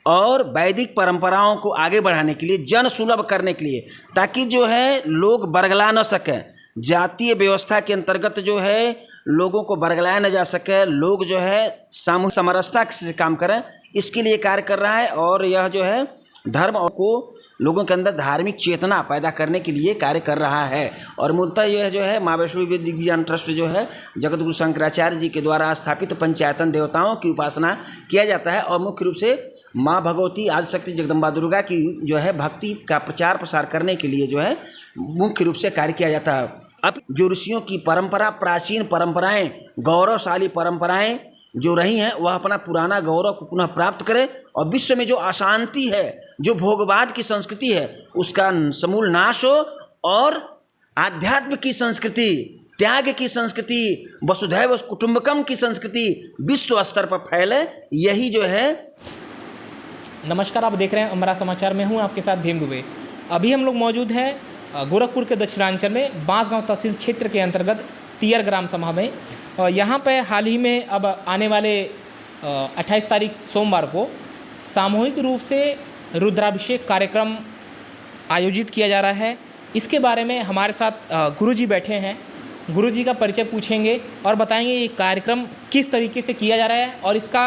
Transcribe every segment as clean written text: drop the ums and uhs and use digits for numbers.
और वैदिक परंपराओं को आगे बढ़ाने के लिए, जन सुलभ करने के लिए, ताकि जो है लोग बरगला न सकें, जातीय व्यवस्था के अंतर्गत जो है लोगों को बरगलाया न जा सके, लोग जो है सामूहिक समरसता से काम करें, इसके लिए कार्य कर रहा है। और यह जो है धर्म को लोगों के अंदर धार्मिक चेतना पैदा करने के लिए कार्य कर रहा है। और मूलतः यह जो है माँ वैष्णो वेद विज्ञान ट्रस्ट जो है जगत गुरु शंकराचार्य जी के द्वारा स्थापित पंचायतन देवताओं की उपासना किया जाता है। और मुख्य रूप से माँ भगवती आदिशक्ति जगदम्बा दुर्गा की जो है भक्ति का प्रचार प्रसार करने के लिए जो है मुख्य रूप से कार्य किया जाता है। अब जो ऋषियों की परंपरा, प्राचीन परंपराएं, गौरवशाली परंपराएं जो रही हैं, वह अपना पुराना गौरव को पुनः प्राप्त करें और विश्व में जो अशांति है, जो भोगवाद की संस्कृति है, उसका समूल नाश हो और आध्यात्म की संस्कृति, त्याग की संस्कृति, वसुधैव कुटुंबकम की संस्कृति विश्व स्तर पर फैले। यही जो है। नमस्कार, आप देख रहे हैं अमरा समाचार में हूं आपके साथ भीम दुबे। अभी हम लोग मौजूद हैं गोरखपुर के दक्षिणांचल में बांसगांव तहसील क्षेत्र के अंतर्गत तियर ग्राम सभा में। यहाँ पे हाल ही में अब आने वाले 28 तारीख सोमवार को सामूहिक रूप से रुद्राभिषेक कार्यक्रम आयोजित किया जा रहा है। इसके बारे में हमारे साथ गुरुजी बैठे हैं। गुरुजी का परिचय पूछेंगे और बताएंगे ये कार्यक्रम किस तरीके से किया जा रहा है। और इसका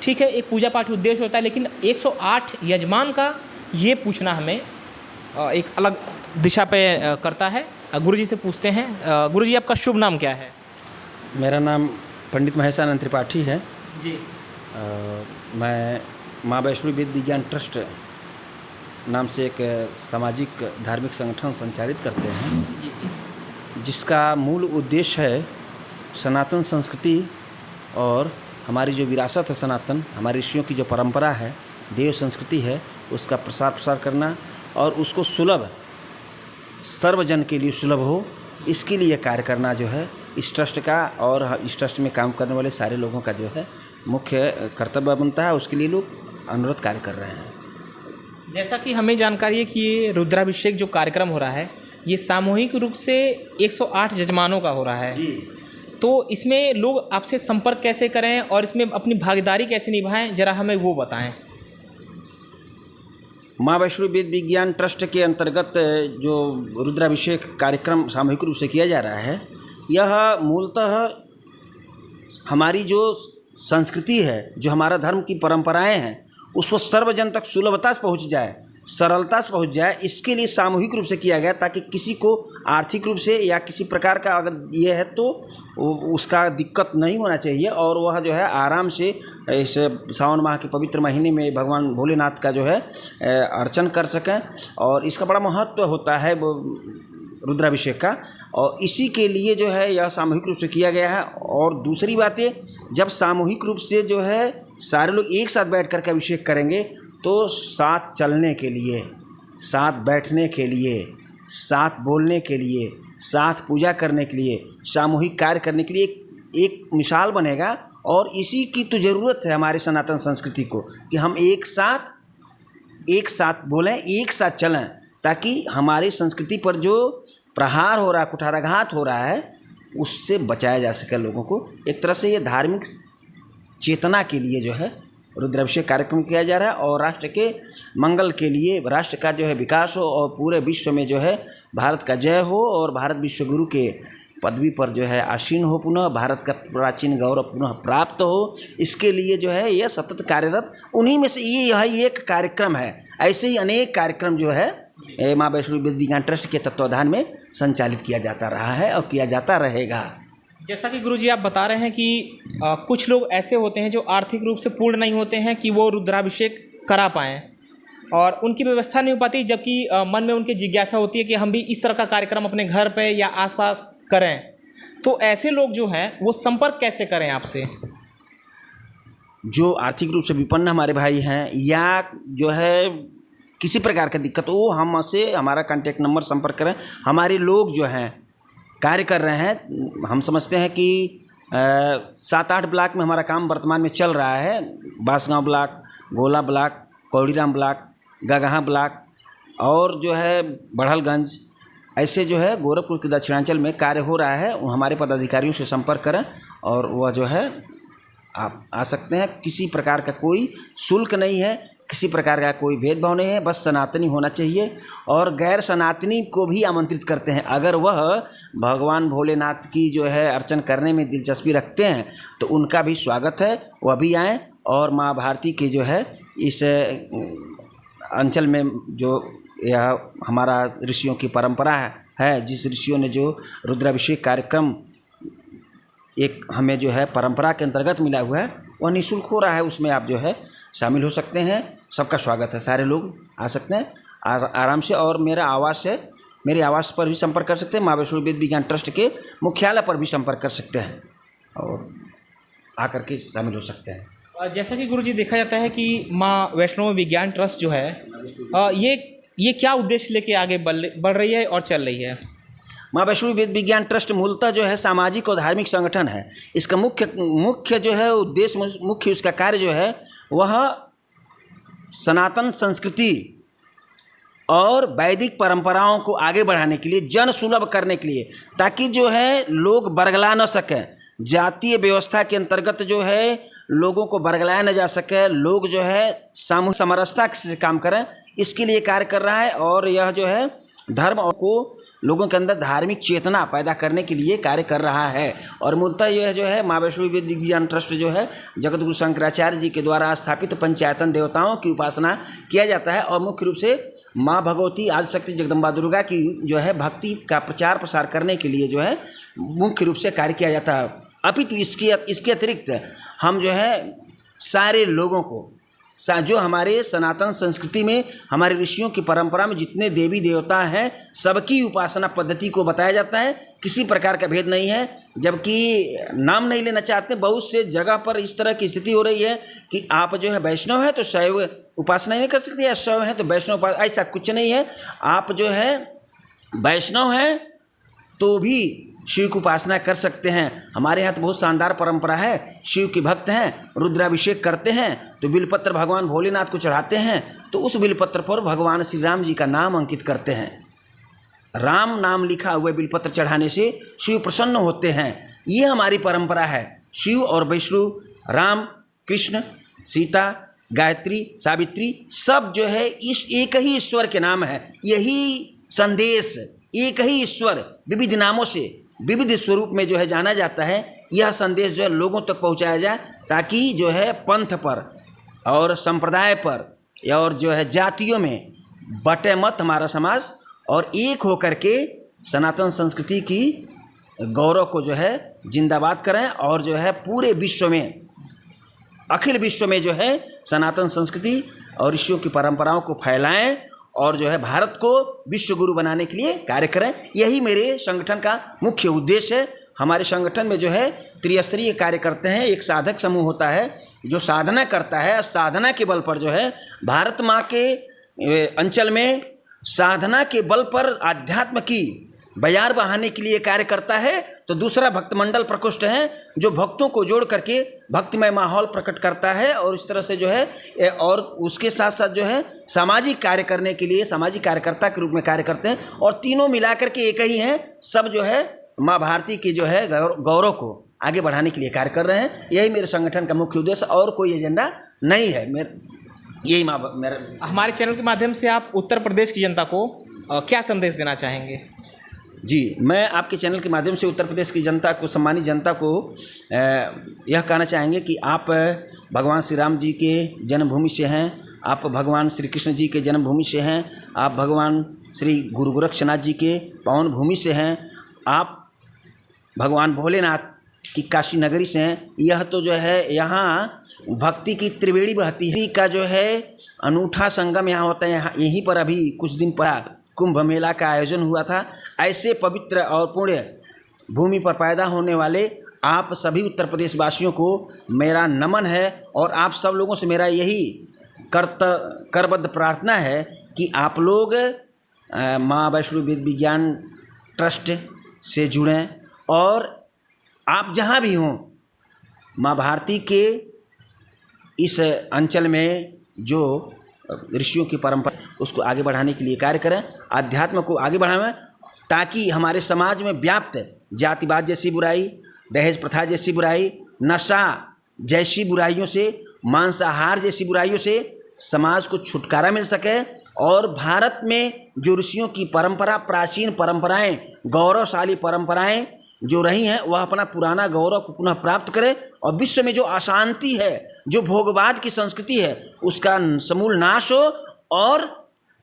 ठीक है, एक पूजा पाठ उद्देश्य होता है, लेकिन 108 यजमान का ये पूछना हमें एक अलग दिशा पे करता है। गुरुजी से पूछते हैं। गुरुजी, आपका शुभ नाम क्या है? मेरा नाम पंडित महेशानंद त्रिपाठी है जी। मैं माँ वैष्णो वेद विज्ञान ट्रस्ट नाम से एक सामाजिक धार्मिक संगठन संचालित करते हैं, जी। जिसका मूल उद्देश्य है सनातन संस्कृति और हमारी जो विरासत है सनातन, हमारे ऋषियों की जो परंपरा है, देव संस्कृति है, उसका प्रसार करना और उसको सुलभ, सर्वजन के लिए सुलभ हो, इसके लिए कार्य करना जो है इस ट्रस्ट का और इस ट्रस्ट में काम करने वाले सारे लोगों का जो है मुख्य कर्तव्य बनता है। उसके लिए लोग अनुरोध कार्य कर रहे हैं। जैसा कि हमें जानकारी है कि ये रुद्राभिषेक जो कार्यक्रम हो रहा है, ये सामूहिक रूप से 108 यजमानों का हो रहा है। तो इसमें लोग आपसे संपर्क कैसे करें और इसमें अपनी भागीदारी कैसे निभाएं, जरा हमें वो बताएं। माँ वैष्णो वेद विज्ञान ट्रस्ट के अंतर्गत जो रुद्राभिषेक कार्यक्रम सामूहिक रूप से किया जा रहा है, यह मूलतः हमारी जो संस्कृति है, जो हमारा धर्म की परंपराएं हैं, उसको सर्वजन तक सुलभता से पहुँच जाए, सरलता से पहुँच जाए, इसके लिए सामूहिक रूप से किया गया, ताकि किसी को आर्थिक रूप से या किसी प्रकार का अगर ये है तो उसका दिक्कत नहीं होना चाहिए और वह जो है आराम से इस सावन माह के पवित्र महीने में भगवान भोलेनाथ का जो है अर्चन कर सकें। और इसका बड़ा महत्व होता है रुद्राभिषेक का, और इसी के लिए जो है यह सामूहिक रूप से किया गया है। और दूसरी बात ये, जब सामूहिक रूप से जो है सारे लोग एक साथ बैठ कर के अभिषेक करेंगे, तो साथ चलने के लिए, साथ बैठने के लिए, साथ बोलने के लिए, साथ पूजा करने के लिए, सामूहिक कार्य करने के लिए एक मिसाल बनेगा। और इसी की तो ज़रूरत है हमारी सनातन संस्कृति को, कि हम एक साथ बोलें, एक साथ चलें, ताकि हमारी संस्कृति पर जो प्रहार हो रहा है, कुठाराघात हो रहा है, उससे बचाया जा सके लोगों को। एक तरह से ये धार्मिक चेतना के लिए जो है रुद्राभिषेक कार्यक्रम किया जा रहा है और राष्ट्र के मंगल के लिए, राष्ट्र का जो है विकास हो और पूरे विश्व में जो है भारत का जय हो और भारत विश्व गुरु के पदवी पर जो है आसीन हो, पुनः भारत का प्राचीन गौरव पुनः प्राप्त हो। इसके लिए जो है यह सतत कार्यरत, उन्हीं में से यही एक कार्यक्रम है। ऐसे ही अनेक कार्यक्रम जो है माँ वैष्णो वेद विज्ञान ट्रस्ट के तत्वाधान में संचालित किया जाता रहा है और किया जाता रहेगा। जैसा कि गुरुजी आप बता रहे हैं कि कुछ लोग ऐसे होते हैं जो आर्थिक रूप से पूर्ण नहीं होते हैं कि वो रुद्राभिषेक करा पाएँ और उनकी व्यवस्था नहीं हो पाती, जबकि मन में उनकी जिज्ञासा होती है कि हम भी इस तरह का कार्यक्रम अपने घर पे या आसपास करें। तो ऐसे लोग जो हैं वो संपर्क कैसे करें आपसे? जो आर्थिक रूप से विपन्न हमारे भाई हैं या जो है किसी प्रकार का दिक्कत हो, हमसे हमारा कांटेक्ट नंबर संपर्क करें। हमारे लोग जो हैं कार्य कर रहे हैं, हम समझते हैं कि 7-8 ब्लॉक में हमारा काम वर्तमान में चल रहा है। बांसगांव ब्लॉक, गोला block, Kauriram block, Gagaha block और जो है बढ़लगंज, ऐसे जो है गोरखपुर के दक्षिणांचल में कार्य हो रहा है। हमारे पदाधिकारियों से संपर्क करें और वह जो है आप आ सकते हैं। किसी प्रकार का कोई शुल्क नहीं है, किसी प्रकार का कोई भेदभाव नहीं है, बस सनातनी होना चाहिए। और गैर सनातनी को भी आमंत्रित करते हैं, अगर वह भगवान भोलेनाथ की जो है अर्चन करने में दिलचस्पी रखते हैं तो उनका भी स्वागत है, वह भी आएँ। और माँ भारती के जो है इस अंचल में जो यह हमारा ऋषियों की परंपरा है, जिस ऋषियों ने जो रुद्राभिषेक कार्यक्रम एक हमें जो है परंपरा के अंतर्गत मिला हुआ है, वह निःशुल्क हो रहा है, उसमें आप जो है शामिल हो सकते हैं। सबका स्वागत है, सारे लोग आ सकते हैं आराम से। और मेरा आवास है, मेरे आवास पर भी संपर्क कर सकते हैं, माँ वैष्णो वेद विज्ञान ट्रस्ट के मुख्यालय पर भी संपर्क कर सकते हैं और आकर के शामिल हो सकते हैं। जैसा कि गुरुजी देखा जाता है कि माँ वैष्णो विज्ञान ट्रस्ट जो है ये क्या उद्देश्य लेके आगे बढ़ रही है और चल रही है? माँ वैष्णो वेद विज्ञान ट्रस्ट मूलतः जो है सामाजिक और धार्मिक संगठन है। इसका मुख्य जो है उद्देश्य, मुख्य उसका कार्य जो है वह सनातन संस्कृति और वैदिक परंपराओं को आगे बढ़ाने के लिए, जन सुलभ करने के लिए, ताकि जो है लोग बरगला न सकें, जातीय व्यवस्था के अंतर्गत जो है लोगों को बरगलाया न जा सके, लोग जो है सामूहिक समरसता से काम करें, इसके लिए कार्य कर रहा है। और यह जो है धर्म को लोगों के अंदर धार्मिक चेतना पैदा करने के लिए कार्य कर रहा है। और मूलतः यह जो है माँ वैष्णो वेद विज्ञान ट्रस्ट जो है जगत गुरु शंकराचार्य जी के द्वारा स्थापित पंचायतन देवताओं की उपासना किया जाता है। और मुख्य रूप से माँ भगवती आदिशक्ति जगदम्बा दुर्गा की जो है भक्ति का प्रचार प्रसार करने के लिए जो है मुख्य रूप से कार्य किया जाता है। अपितु इसके अतिरिक्त हम जो है सारे लोगों को, जो हमारे सनातन संस्कृति में हमारे ऋषियों की परंपरा में जितने देवी देवता हैं, सबकी उपासना पद्धति को बताया जाता है। किसी प्रकार का भेद नहीं है। जबकि नाम नहीं लेना चाहते, बहुत से जगह पर इस तरह की स्थिति हो रही है कि आप जो है वैष्णव है तो शैव उपासना नहीं कर सकते, या शैव है तो वैष्णव उपासना, ऐसा कुछ नहीं है। आप जो है वैष्णव हैं तो भी शिव की उपासना कर सकते हैं। हमारे यहाँ तो बहुत शानदार परंपरा है, शिव के भक्त हैं, रुद्राभिषेक करते हैं तो बिलपत्र भगवान भोलेनाथ को चढ़ाते हैं, तो उस बिलपत्र पर भगवान श्री राम जी का नाम अंकित करते हैं। राम नाम लिखा हुआ बिलपत्र चढ़ाने से शिव प्रसन्न होते हैं। ये हमारी परंपरा है। शिव और वैष्णो, राम, कृष्ण, सीता, गायत्री, सावित्री, सब जो है इस एक ही ईश्वर के नाम है। यही संदेश, एक ही ईश्वर विविध नामों से विविध स्वरूप में जो है जाना जाता है, यह संदेश जो है लोगों तक पहुंचाया जाए, ताकि जो है पंथ पर और संप्रदाय पर और जो है जातियों में बटे मत हमारा समाज, और एक होकर के सनातन संस्कृति की गौरव को जो है जिंदाबाद करें, और जो है पूरे विश्व में, अखिल विश्व में जो है सनातन संस्कृति और ऋषियों की परंपराओं को फैलाएं, और जो है भारत को विश्व गुरु बनाने के लिए कार्य करें। यही मेरे संगठन का मुख्य उद्देश्य है। हमारे संगठन में जो है त्रिस्तरीय कार्य करते हैं। एक साधक समूह होता है जो साधना करता है, साधना के बल पर जो है भारत माँ के अंचल में साधना के बल पर आध्यात्म की बयार बहाने के लिए कार्य करता है। तो दूसरा भक्त मंडल प्रकोष्ठ है जो भक्तों को जोड़ करके भक्तिमय माहौल प्रकट करता है, और इस तरह से जो है, और उसके साथ साथ जो है सामाजिक कार्य करने के लिए सामाजिक कार्यकर्ता के रूप में कार्य करते हैं। और तीनों मिलाकर के एक ही हैं, सब जो है माँ भारती की जो है गौरव को आगे बढ़ाने के लिए कार्य कर रहे हैं। यही मेरे संगठन का मुख्य उद्देश्य, और कोई एजेंडा नहीं है। यही मेरा। हमारे चैनल के माध्यम से आप उत्तर प्रदेश की जनता को क्या संदेश देना चाहेंगे? जी, मैं आपके चैनल के माध्यम से उत्तर प्रदेश की जनता को, सम्मानित जनता को यह कहना चाहेंगे कि आप भगवान श्री राम जी के जन्मभूमि से हैं, आप भगवान श्री कृष्ण जी के जन्मभूमि से हैं, आप भगवान श्री गुरु गोरक्षनाथ जी के पावन भूमि से हैं, आप भगवान भोलेनाथ की काशी नगरी से हैं। यह तो जो है यहाँ भक्ति की त्रिवेणी बहती है, का जो है अनूठा संगम यहाँ होता है। यहाँ यहीं पर अभी कुछ दिन पहले कुंभ मेला का आयोजन हुआ था। ऐसे पवित्र और पुण्य भूमि पर पैदा होने वाले आप सभी उत्तर प्रदेश वासियों को मेरा नमन है, और आप सब लोगों से मेरा यही करबद्ध प्रार्थना है कि आप लोग माँ वैष्णो वेद विज्ञान ट्रस्ट से जुड़ें, और आप जहाँ भी हों माँ भारती के इस अंचल में जो ऋषियों की परंपरा उसको आगे बढ़ाने के लिए कार्य करें, अध्यात्म को आगे बढ़ाएं, ताकि हमारे समाज में व्याप्त जातिवाद जैसी बुराई, दहेज प्रथा जैसी बुराई, नशा जैसी बुराइयों से, मांसाहार जैसी बुराइयों से समाज को छुटकारा मिल सके और भारत में जो ऋषियों की परंपरा, प्राचीन परंपराएं, गौरवशाली परंपराएं जो रही हैं, वह अपना पुराना गौरव को पुनः प्राप्त करे और विश्व में जो अशांति है, जो भोगवाद की संस्कृति है, उसका समूल नाश हो और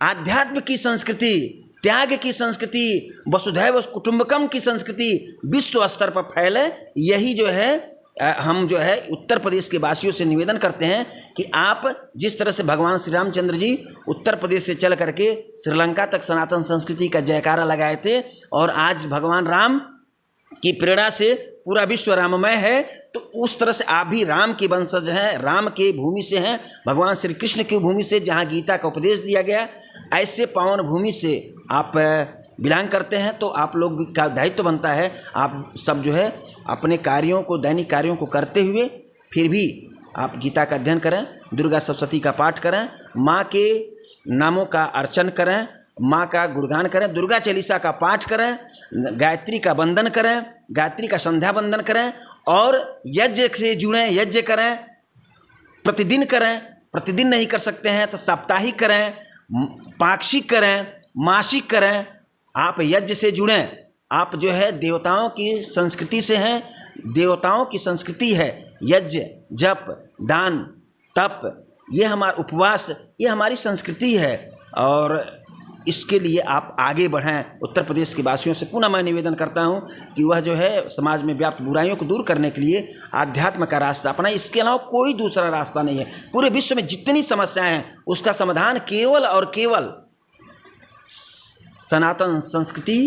आध्यात्म की संस्कृति, त्याग की संस्कृति, वसुधैव कुटुंबकम की संस्कृति विश्व स्तर पर फैले। यही जो है हम जो है उत्तर प्रदेश के वासियों से निवेदन करते हैं कि आप जिस तरह से भगवान श्री रामचंद्र जी उत्तर प्रदेश से चल करके श्रीलंका तक सनातन संस्कृति का जयकारा लगाए थे और आज भगवान राम की प्रेरणा से पूरा विश्व राममय है, तो उस तरह से आप भी राम के वंशज हैं, राम के भूमि से हैं, भगवान श्री कृष्ण की भूमि से जहाँ गीता का उपदेश दिया गया, ऐसे पावन भूमि से आप बिलोंग करते हैं। तो आप लोग का दायित्व बनता है, आप सब जो है अपने कार्यों को, दैनिक कार्यों को करते हुए फिर भी आप गीता का अध्ययन करें, दुर्गा सप्तशती का पाठ करें, माँ के नामों का अर्चन करें, माँ का गुणगान करें, दुर्गा चालीसा का पाठ करें, गायत्री का वंदन करें, गायत्री का संध्या वंदन करें और यज्ञ से जुड़ें, यज्ञ करें, प्रतिदिन करें, प्रतिदिन नहीं कर सकते हैं तो साप्ताहिक करें, पाक्षिक करें, मासिक करें, आप यज्ञ से जुड़ें। आप जो है देवताओं की संस्कृति से हैं, देवताओं की संस्कृति है यज्ञ, जप, दान, तप, ये हमारा उपवास, ये हमारी संस्कृति है और इसके लिए आप आगे बढ़ें। उत्तर प्रदेश के वासियों से पुनः मैं निवेदन करता हूं कि वह जो है समाज में व्याप्त बुराइयों को दूर करने के लिए आध्यात्म का रास्ता अपनाएं, इसके अलावा कोई दूसरा रास्ता नहीं है। पूरे विश्व में जितनी समस्याएं हैं उसका समाधान केवल और केवल सनातन संस्कृति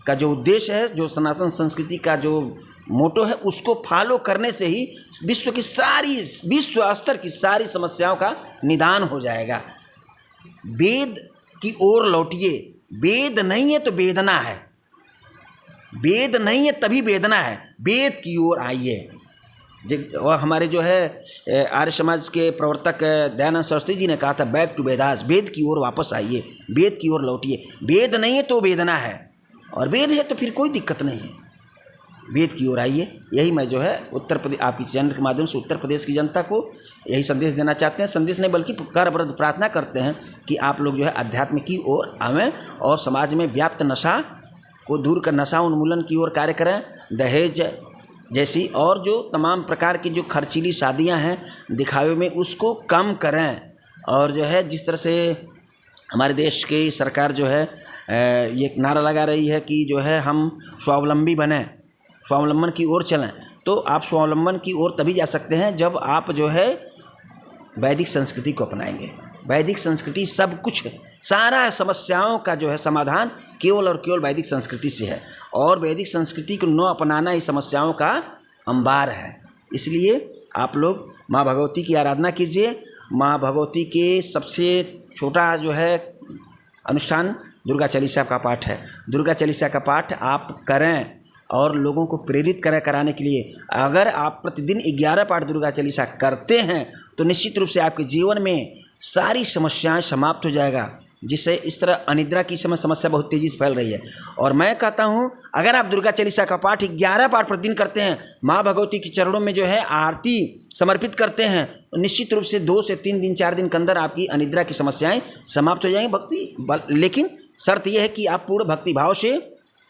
का जो उद्देश्य है, जो सनातन संस्कृति का जो मोटो है, उसको फॉलो करने से ही विश्व स्तर की सारी समस्याओं का निदान हो जाएगा। वेद की ओर लौटिए, वेद नहीं है तो वेदना है, वेद नहीं है तभी वेदना है, वेद की ओर आइए। और हमारे जो है आर्य समाज के प्रवर्तक दयानंद सरस्वती जी ने कहा था, बैक टू वेदास, वेद की ओर वापस आइए, वेद की ओर लौटिए। वेद नहीं है तो वेदना है और वेद है तो फिर कोई दिक्कत नहीं है, वेद की ओर आइए। यही मैं जो है उत्तर प्रदेश आपकी चैनल के माध्यम से उत्तर प्रदेश की जनता को यही संदेश देना चाहते हैं। संदेश नहीं बल्कि करबद्ध प्रार्थना करते हैं कि आप लोग जो है अध्यात्म की ओर आवें और समाज में व्याप्त नशा को दूर कर, नशा उन्मूलन की ओर कार्य करें। दहेज जैसी और जो तमाम प्रकार की जो खर्चीली शादियां हैं दिखावे में, उसको कम करें। और जो है जिस तरह से हमारे देश की सरकार जो है ये नारा लगा रही है कि जो है हम स्वावलंबी बने, स्वावलंबन की ओर चलें, तो आप स्वावलंबन की ओर तभी जा सकते हैं जब आप जो है वैदिक संस्कृति को अपनाएंगे। वैदिक संस्कृति सब कुछ, सारा समस्याओं का जो है समाधान केवल और केवल वैदिक संस्कृति से है और वैदिक संस्कृति को न अपनाना ही समस्याओं का अंबार है। इसलिए आप लोग माँ भगवती की आराधना कीजिए। माँ भगवती के सबसे छोटा जो है अनुष्ठान दुर्गा चालीसा का पाठ है। दुर्गा चालीसा का पाठ आप करें और लोगों को प्रेरित कराने के लिए। अगर आप प्रतिदिन 11 पाठ दुर्गा चालीसा करते हैं तो निश्चित रूप से आपके जीवन में सारी समस्याएं समाप्त हो जाएगा, जिससे इस तरह अनिद्रा की समस्या बहुत तेज़ी से फैल रही है। और मैं कहता हूं, अगर आप दुर्गा चालीसा का पाठ 11 पाठ प्रतिदिन करते हैं, माँ भगवती के चरणों में जो है आरती समर्पित करते हैं, तो निश्चित रूप से 2 से 3 दिन 4 दिन के अंदर आपकी अनिद्रा की समस्याएं समाप्त हो जाएंगी। लेकिन शर्त यह है कि आप पूर्ण भक्ति भाव से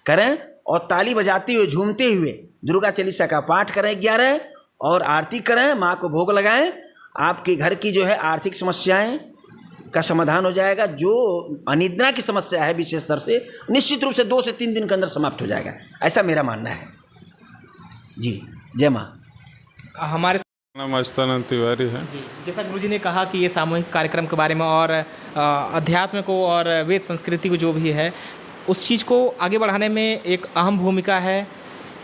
करें और ताली बजाते हुए, झूमते हुए दुर्गा चालीसा का पाठ करें 11 और आरती करें, माँ को भोग लगाएं। आपके घर की जो है आर्थिक समस्याएं का समाधान हो जाएगा। जो अनिद्रा की समस्या है विशेष तौर से निश्चित रूप से 2 से 3 दिन के अंदर समाप्त हो जाएगा, ऐसा मेरा मानना है। जी, जय माँ। हमारे नाम अच्युतानंद तिवारी है जी, जैसा गुरुजी ने कहा कि ये सामूहिक कार्यक्रम के बारे में और अध्यात्म को और वेद संस्कृति को जो भी है उस चीज़ को आगे बढ़ाने में एक अहम भूमिका है,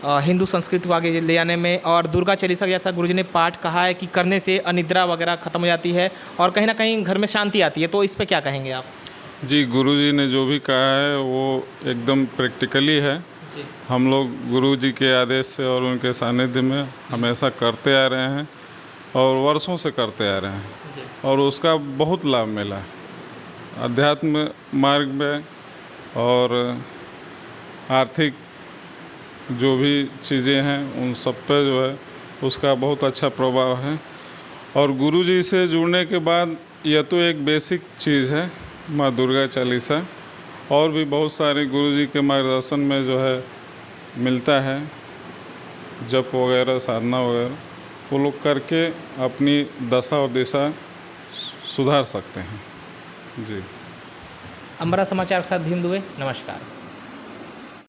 हिंदू संस्कृति को आगे ले जाने में। और दुर्गा चालीसा जैसा गुरुजी ने पाठ कहा है कि करने से अनिद्रा वगैरह ख़त्म हो जाती है और कहीं ना कहीं घर में शांति आती है, तो इस पर क्या कहेंगे आप? जी, गुरुजी ने जो भी कहा है वो एकदम प्रैक्टिकली है। जी। हम लोग गुरुजी के आदेश से और उनके सानिध्य में हमेशा करते आ रहे हैं और वर्षों से करते आ रहे हैं और उसका बहुत लाभ मिला है अध्यात्म मार्ग में और आर्थिक जो भी चीज़ें हैं उन सब पे जो है उसका बहुत अच्छा प्रभाव है। और गुरुजी से जुड़ने के बाद यह तो एक बेसिक चीज़ है, माँ दुर्गा चालीसा। और भी बहुत सारे गुरुजी के मार्गदर्शन में जो है मिलता है, जप वगैरह, साधना वगैरह, वो लोग करके अपनी दशा और दिशा सुधार सकते हैं। जी। अमरा समाचार के साथ भीम दुबे, नमस्कार।